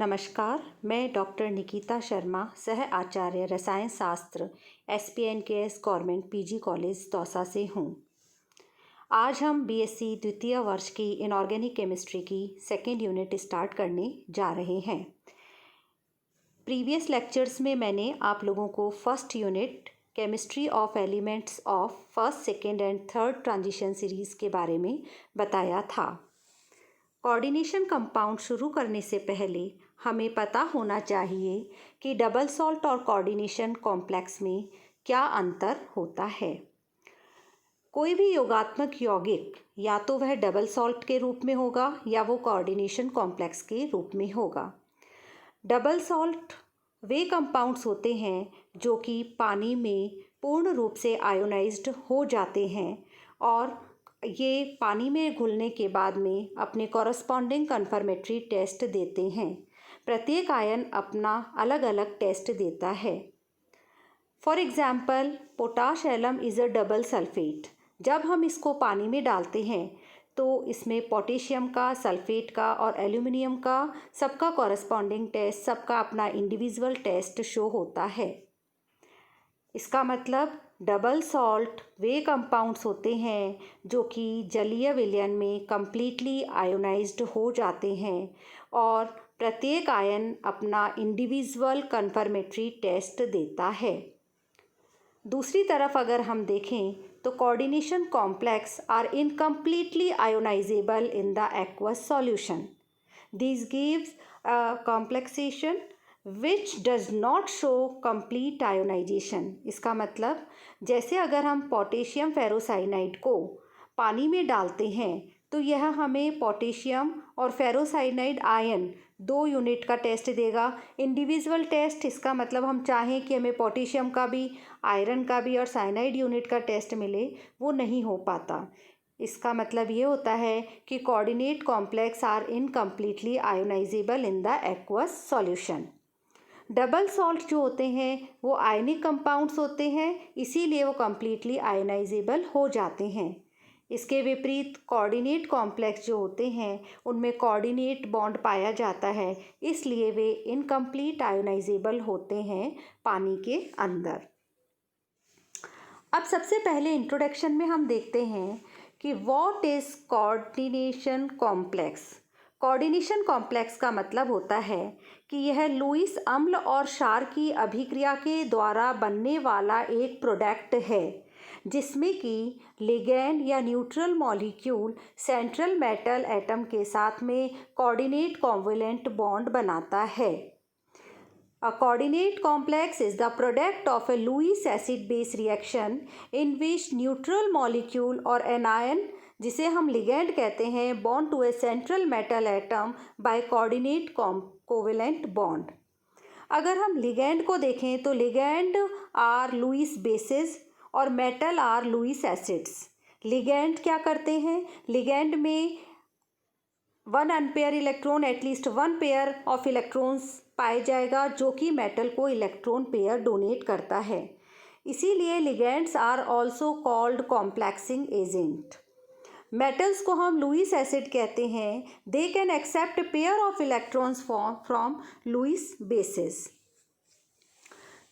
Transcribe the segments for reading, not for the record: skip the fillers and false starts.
नमस्कार, मैं डॉक्टर निकिता शर्मा, सह आचार्य रसायन शास्त्र SPNKS government PG college Dausa से हूँ। आज हम BSc द्वितीय वर्ष की इनऑर्गेनिक केमिस्ट्री की सेकेंड यूनिट स्टार्ट करने जा रहे हैं। प्रीवियस लेक्चर्स में मैंने आप लोगों को first unit chemistry of elements of first, second and third transition series के बारे में बताया था। कोऑर्डिनेशन कंपाउंड शुरू करने से पहले हमें पता होना चाहिए कि डबल सॉल्ट और कोऑर्डिनेशन कॉम्प्लेक्स में क्या अंतर होता है। कोई भी योगात्मक यौगिक या तो वह डबल सॉल्ट के रूप में होगा या वो कोऑर्डिनेशन कॉम्प्लेक्स के रूप में होगा। डबल सॉल्ट वे कंपाउंड्स होते हैं जो कि पानी में पूर्ण रूप से आयोनाइज्ड हो जाते हैं और ये पानी में घुलने के बाद में अपने कॉरस्पॉन्डिंग कन्फर्मेटरी टेस्ट देते हैं। प्रत्येक आयन अपना अलग अलग टेस्ट देता है। For example, potash alum is a double sulphate. जब हम इसको पानी में डालते हैं तो इसमें पोटेशियम का, सल्फेट का और एल्यूमिनियम का सबका कॉरस्पॉन्डिंग टेस्ट, सबका अपना इंडिविजुअल टेस्ट शो होता है। इसका मतलब डबल सॉल्ट वे कंपाउंड्स होते हैं जो कि जलीय विलयन में कम्प्लीटली आयोनाइज्ड हो जाते हैं और प्रत्येक आयन अपना इंडिविजुअल कन्फर्मेटरी टेस्ट देता है। दूसरी तरफ अगर हम देखें तो coordination complex are incompletely ionisable in the aqueous solution. This gives a complexation which does not show complete ionisation. इसका मतलब जैसे अगर हम पोटेशियम फेरोसाइनाइड को पानी में डालते हैं तो यह हमें पोटेशियम और फेरोसाइनाइड आयन 2 यूनिट का टेस्ट देगा। इंडिविजुअल टेस्ट, इसका मतलब हम चाहें कि हमें पोटेशियम का भी, आयरन का भी और साइनाइड यूनिट का टेस्ट मिले, वो नहीं हो पाता। इसका मतलब ये होता है कि coordinate complex are incompletely ionisable in the aqueous solution. Double salt जो होते हैं वो आयनिक कंपाउंड्स होते हैं, इसीलिए वो कम्प्लीटली आयोनाइजेबल हो जाते हैं। इसके विपरीत कोऑर्डिनेट कॉम्प्लेक्स जो होते हैं उनमें कोऑर्डिनेट बॉन्ड पाया जाता है, इसलिए वे इनकम्प्लीट आयोनाइजेबल होते हैं पानी के अंदर। अब सबसे पहले इंट्रोडक्शन में हम देखते हैं कि what is coordination complex. Coordination complex का मतलब होता है कि यह लुईस अम्ल और क्षार की अभिक्रिया के द्वारा बनने वाला एक प्रोडक्ट है जिसमें कि लिगैंड या neutral molecule central metal atom के साथ में कोऑर्डिनेट कोवैलेंट बॉन्ड बनाता है। A coordinate complex is the product of a Lewis acid-base reaction in which neutral molecule or anion, जिसे हम लिगैंड कहते हैं, bond to a central metal atom by coordinate covalent bond। अगर हम ligand को देखें तो लिगैंड आर लुईस बेसिस और metal are Lewis acids. Ligand क्या करते हैं? लिगैंड में 1 unpair electron, at least 1 pair of electrons पाया जाएगा जो कि मेटल को इलेक्ट्रॉन पेयर डोनेट करता है। इसीलिए ligands are also called complexing agent. Metals को हम लुईस एसिड कहते हैं। They can accept pair of electrons from Lewis bases.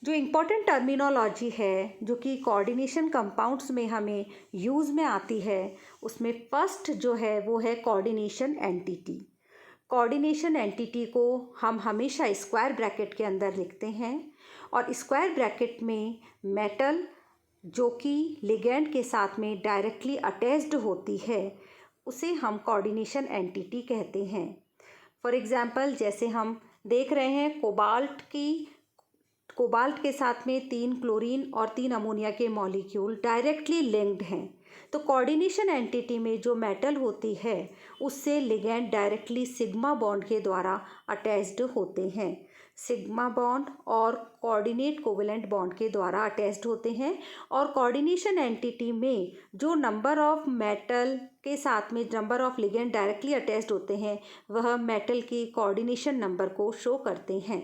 जो इम्पोर्टेंट टर्मिनोलॉजी है जो कि कोऑर्डिनेशन कंपाउंड्स में हमें यूज़ में आती है, उसमें फर्स्ट जो है वो है कोऑर्डिनेशन एंटिटी। कोऑर्डिनेशन एंटिटी को हम हमेशा स्क्वायर ब्रैकेट के अंदर लिखते हैं और स्क्वायर ब्रैकेट में मेटल जो कि लिगैंड के साथ में डायरेक्टली अटैच्ड होती है उसे हम कोऑर्डिनेशन एंटिटी कहते हैं। फॉर एग्जांपल, जैसे हम देख रहे हैं कोबाल्ट के साथ में 3 क्लोरीन और 3 अमोनिया के मॉलिक्यूल डायरेक्टली लिंक्ड हैं, तो कोऑर्डिनेशन एंटिटी में जो मेटल होती है उससे लिगैंड डायरेक्टली सिग्मा बॉन्ड के द्वारा अटैच्ड होते हैं। सिग्मा बॉन्ड और कोऑर्डिनेट कोवेलेंट बॉन्ड के द्वारा अटैच्ड होते हैं और कोऑर्डिनेशन एंटिटी में जो नंबर ऑफ मेटल के साथ में number of ligand directly attached होते हैं वह मेटल की कोऑर्डिनेशन नंबर को शो करते हैं।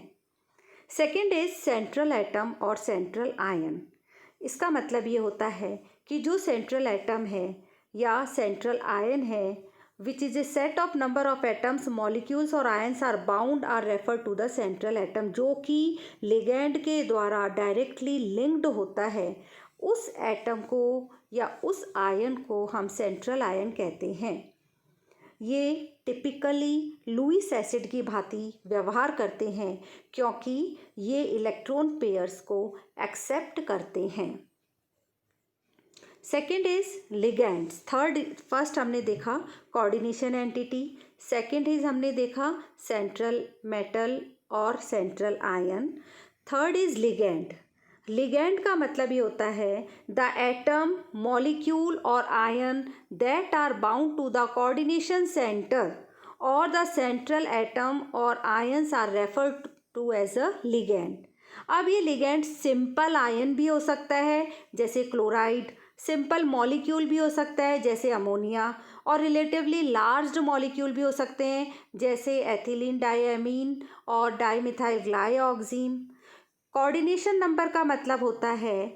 सेकेंड इज सेंट्रल एटम और सेंट्रल आयन। इसका मतलब ये होता है कि जो सेंट्रल एटम है या सेंट्रल आयन है which is a set of number of atoms, molecules और ions are bound are referred to the central atom, जो कि ligand के द्वारा डायरेक्टली लिंक्ड होता है, उस एटम को या उस आयन को हम सेंट्रल आयन कहते हैं। ये टिपिकली लुईस एसिड की भांति व्यवहार करते हैं क्योंकि ये इलेक्ट्रॉन पेयर्स को एक्सेप्ट करते हैं। Second is ligands. फर्स्ट हमने देखा कोऑर्डिनेशन एंटिटी, सेकेंड इज हमने देखा सेंट्रल मेटल और central ion, third is ligand. Ligand का मतलब ये होता है द एटम, मॉलिक्यूल और ion that are bound to the coordination centre और द सेंट्रल एटम और ions are referred to as a ligand. अब ये लिगैंड सिंपल आयन भी हो सकता है जैसे क्लोराइड, सिंपल मॉलिक्यूल भी हो सकता है जैसे अमोनिया, और रिलेटिवली लार्ज मॉलिक्यूल भी हो सकते हैं जैसे एथिलीन डाइएमीन और डाइमिथाइल ग्लाइऑक्सीन। कोऑर्डिनेशन नंबर का मतलब होता है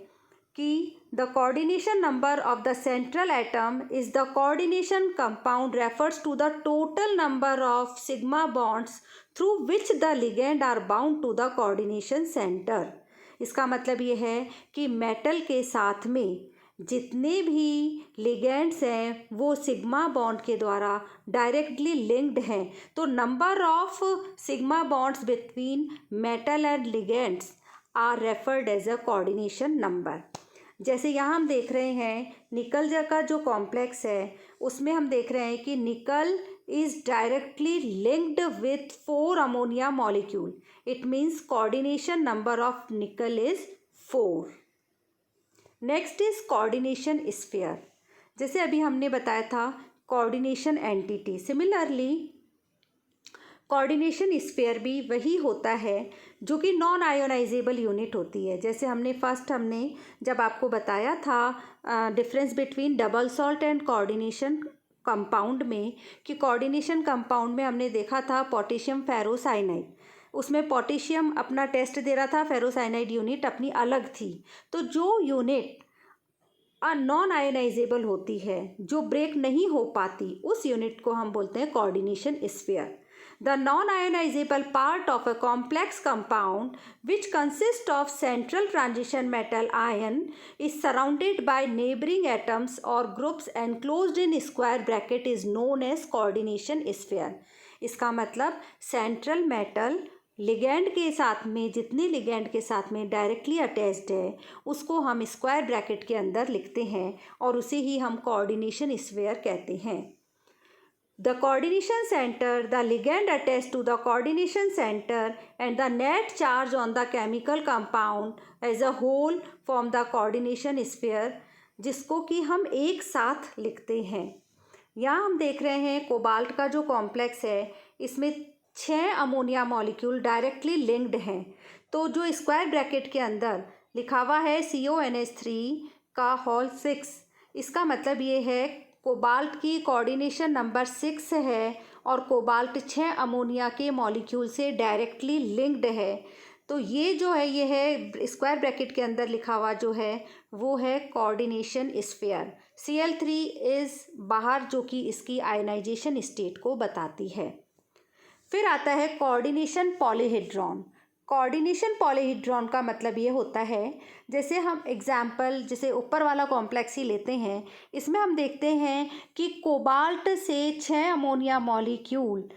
कि the coordination number of the central atom is the coordination compound refers to the total number of sigma bonds through which the ligand are bound to the coordination centre. इसका मतलब ये है कि मेटल के साथ में जितने भी लिगैंड्स हैं वो सिग्मा बॉन्ड के द्वारा डायरेक्टली लिंक्ड हैं, तो number of sigma bonds between metal and ligands are referred as a coordination number. जैसे यहाँ हम देख रहे हैं निकल का जो कॉम्प्लेक्स है उसमें हम देख रहे हैं कि निकल is directly linked with 4 ammonia molecule, it means coordination number of निकल is 4। Next is coordination sphere. जैसे अभी हमने बताया था coordination entity, similarly coordination sphere भी वही होता है जो कि नॉन आयोनाइजेबल यूनिट होती है। जैसे हमने जब आपको बताया था difference between double salt and coordination compound में, कि कोऑर्डिनेशन कंपाउंड में हमने देखा था पोटेशियम फेरोसाइनाइड, उसमें पोटेशियम अपना टेस्ट दे रहा था, फेरोसाइनाइड यूनिट अपनी अलग थी। तो जो यूनिट नॉन आयोनाइजेबल होती है, जो ब्रेक नहीं हो पाती, उस यूनिट को हम बोलते हैं coordination sphere. The non-ionizable part of a complex compound which consists of central transition metal ion is surrounded by neighboring atoms or groups enclosed in square bracket is known as coordination sphere। इसका मतलब central metal ligand के साथ में, जितने ligand के साथ में directly attached है उसको हम स्क्वायर ब्रैकेट के अंदर लिखते हैं और उसे ही हम कोऑर्डिनेशन स्फीयर कहते हैं। The coordination center, the ligand attached to the coordination center and the net charge on the chemical compound as a whole form the coordination sphere, जिसको कि हम एक साथ लिखते हैं। यहाँ हम देख रहे हैं कोबाल्ट का जो कॉम्प्लेक्स है इसमें 6 अमोनिया मॉलिक्यूल डायरेक्टली लिंक्ड हैं। तो जो स्क्वायर ब्रैकेट के अंदर लिखा हुआ है CONH3 का होल 6, इसका मतलब ये है कोबाल्ट की कोऑर्डिनेशन नंबर 6 है और कोबाल्ट 6 अमोनिया के मॉलिक्यूल से डायरेक्टली लिंक्ड है। तो ये जो है ये है स्क्वायर ब्रैकेट के अंदर लिखा हुआ जो है वो है कोऑर्डिनेशन स्फीयर। Cl3 इज़ बाहर, जो कि इसकी आयनाइजेशन स्टेट को बताती है। फिर आता है कोऑर्डिनेशन पॉलीहेड्रॉन। कोऑर्डिनेशन पॉलीहेड्रॉन का मतलब ये होता है, जैसे हम एग्जाम्पल जैसे ऊपर वाला कॉम्प्लेक्स ही लेते हैं, इसमें हम देखते हैं कि कोबाल्ट से 6 अमोनिया मॉलिक्यूल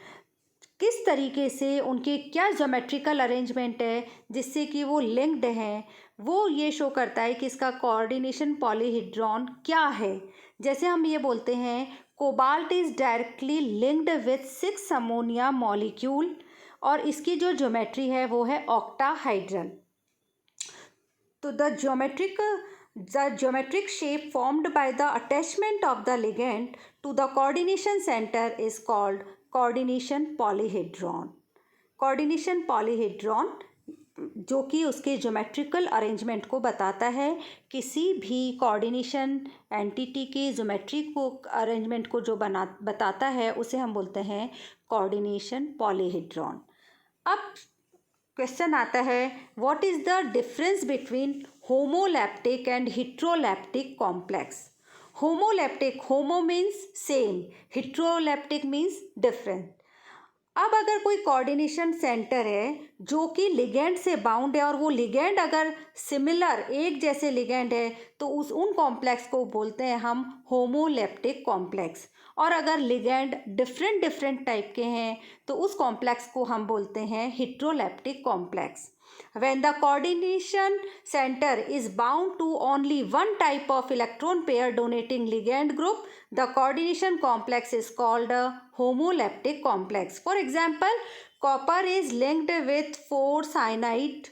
किस तरीके से, उनके क्या ज्योमेट्रिकल अरेंजमेंट है जिससे कि वो लिंक्ड हैं, वो ये शो करता है कि इसका कोऑर्डिनेशन पॉलीहेड्रॉन क्या है। जैसे हम ये बोलते हैं cobalt is directly linked with 6 ammonia molecule और इसकी जो ज्योमेट्री है वो है ऑक्टाहाइड्रल। तो the geometric shape formed by the attachment of the ligand to the coordination centre is called coordination polyhedron. Coordination polyhedron जो कि उसके ज्योमेट्रिकल अरेंजमेंट को बताता है, किसी भी कोऑर्डिनेशन एंटिटी के ज्योमेट्री को अरेंजमेंट को जो बताता है उसे हम बोलते हैं कोऑर्डिनेशन पॉलीहेड्रॉन। अब क्वेश्चन आता है, what is the difference between homoleptic and heteroleptic complex. Homoleptic, homo means same, heteroleptic means different. अब अगर कोई कोऑर्डिनेशन सेंटर है जो कि लिगेंड से बाउंड है और वो लिगेंड अगर सिमिलर एक जैसे लिगेंड है तो उन कॉम्प्लेक्स को बोलते हैं हम होमोलैप्टिक कॉम्प्लेक्स। और अगर लिगेंड डिफरेंट डिफरेंट टाइप के हैं तो उस कॉम्प्लेक्स को हम बोलते हैं हेट्रोलैप्टिक complex. When the coordination center is bound to only one type of electron pair donating ligand group, the coordination complex is called a homolaptic complex. For example, copper is linked with 4 cyanide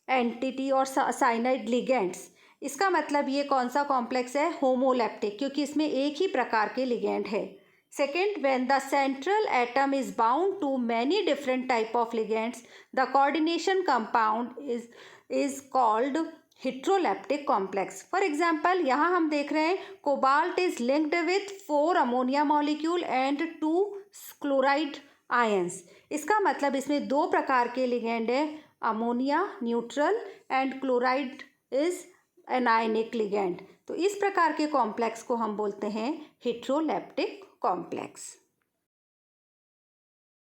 entity और cyanide ligands. इसका मतलब ये कौन सा complex है? Homoleptic, क्योंकि इसमें एक ही प्रकार के लिगेंड है। Second, when the central atom is bound to many different type of ligands, the coordination compound is called heterolaptic complex. For example, यहाँ हम देख रहे हैं cobalt is linked with 4 ammonia molecule and 2 chloride ions. इसका मतलब इसमें दो प्रकार के लिगेंड है, ammonia neutral and chloride is anionic ligand. तो इस प्रकार के कॉम्प्लेक्स को हम बोलते हैं हेट्रोलैप्टिक कॉम्प्लेक्स।